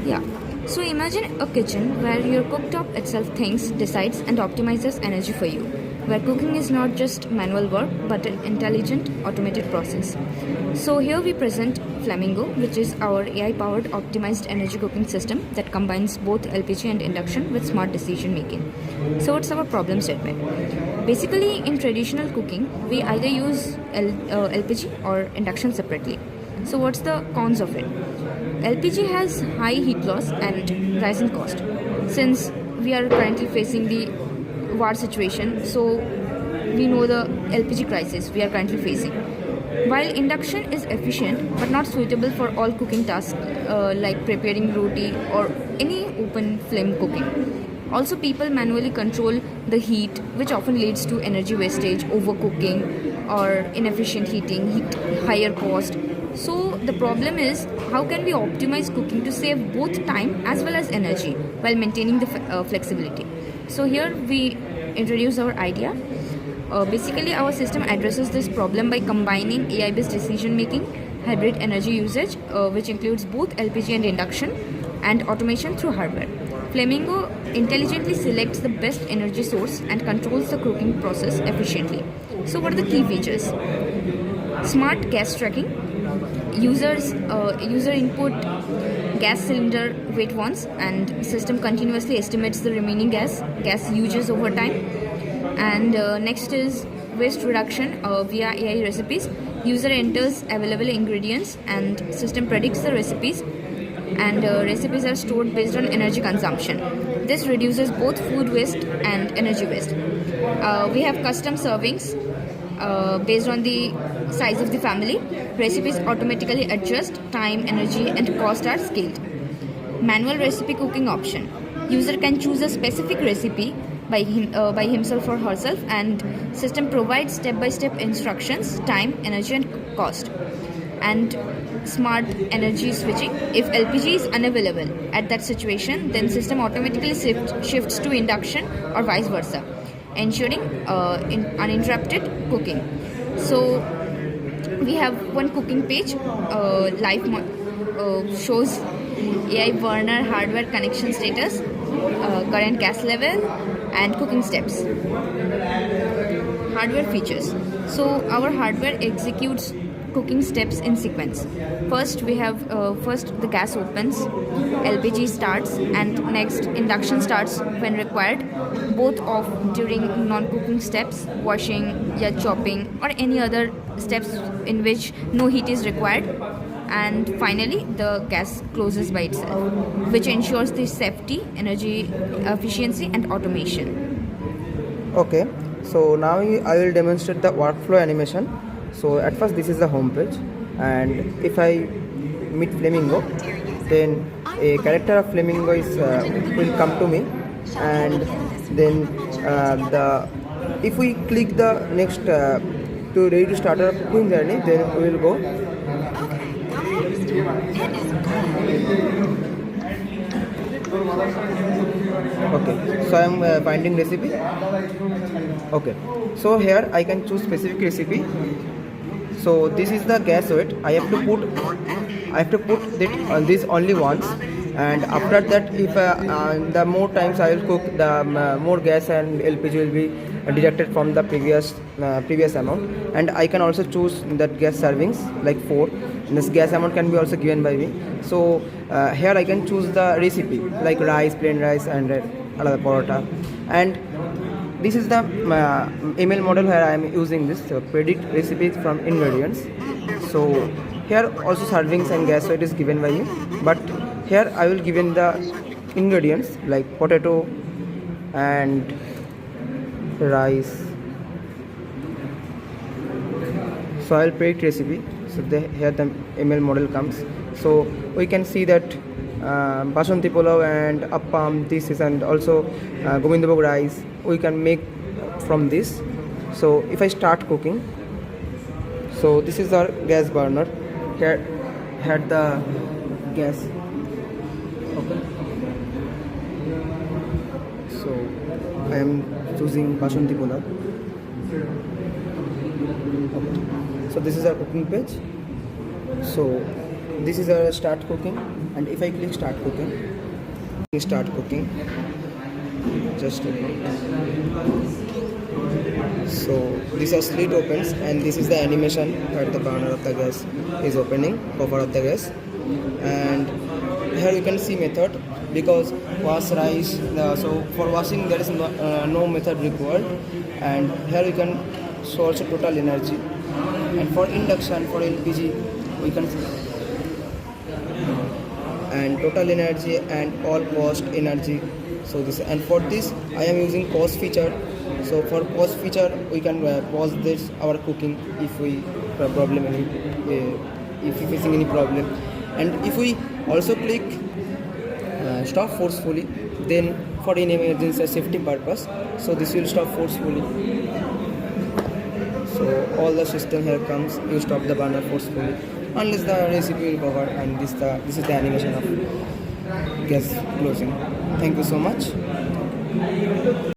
Yeah. So imagine a kitchen where your cooktop itself thinks, decides, and optimizes energy for you. Where cooking is not just manual work but an intelligent, automated process. So here we present Flamingo, which is our AI powered optimized energy cooking system that combines both LPG and induction with smart decision making. So, what's our problem statement? Basically, in traditional cooking, we either use LPG or induction separately. So, what's the cons of it? LPG has high heat loss and rise in cost. Since we are currently facing the war situation, so we know the LPG crisis we are currently facing. While induction is efficient but not suitable for all cooking tasks like preparing roti or any open flame cooking. Also, people manually control the heat, which often leads to energy wastage, overcooking, or inefficient heating, higher cost. So, the problem is how can we optimize cooking to save both time as well as energy while maintaining the flexibility? So, here we introduce our idea. Basically, our system addresses this problem by combining AI based decision making, hybrid energy usage, which includes both LPG and induction, and automation through hardware. Flamingo intelligently selects the best energy source and controls the cooking process efficiently. So, what are the key features? Smart gas tracking. User input gas cylinder weight once, and system continuously estimates the remaining gas uses over time. And next is waste reduction via AI recipes. User enters available ingredients and system predicts the recipes, and recipes are stored based on energy consumption. This reduces both food waste and energy waste. We have custom servings based on the size of the family. Recipes automatically adjust, time, energy, and cost are scaled. Manual recipe cooking option. User can choose a specific recipe by himself or herself, and system provides step-by-step instructions, time, energy, and cost. And smart energy switching. If LPG is unavailable at that situation, then system automatically shifts to induction or vice versa, ensuring uninterrupted cooking. So we have one cooking page, shows AI burner hardware connection status, current gas level, and cooking steps. Hardware features. So our hardware executes cooking steps in sequence. First we have the gas opens, LPG starts, and next induction starts when required, both off during non-cooking steps, washing, yeah, chopping, or any other steps in which no heat is required. And finally the gas closes by itself, which ensures the safety, energy efficiency, and automation. Okay, so now I will demonstrate the workflow animation. So at first this is the home page, and if I meet Flamingo, then a character of Flamingo will come to me, and then if we click the next to ready to start our cooking journey, then we will go. Okay, so I am finding recipe. Okay, so here I can choose specific recipe. So this is the gas weight. I have to put it on this only once, and after that, if the more times I will cook, the more gas and LPG will be deducted from the previous amount. And I can also choose that gas servings like 4. And this gas amount can be also given by me. So here I can choose the recipe like rice, plain rice, and another paratha. And this is the ML model where I am using this predict recipes from ingredients. So here also servings and gas weight is given by me, but here I will given the ingredients like potato and rice. So I will predict recipe. So here the ML model comes. So we can see that Basanti pulao and appam, this is, and also Govindabhog rice we can make from this. So if I start cooking, so this is our gas burner. Here had the gas. Okay. So I am choosing Basanti pulao. Okay. So this is our cooking page. So this is our start cooking, and if I click start cooking, just a minute. So this is slit opens, and this is the animation where the burner of the gas is opening, cover of the gas. And here you can see method, because wash rice, so for washing there is no method required. And here you can source total energy, and for induction, for LPG we can, and total energy and all cost energy. So this, and for this I am using pause feature. So for pause feature we can pause this our cooking if we have problem any if we facing any problem. And if we also click stop forcefully, then for in emergency safety purpose, so this will stop forcefully. So all the system here comes, you stop the burner forcefully unless the recipe will cover. And this is the animation of gas closing. Thank you so much.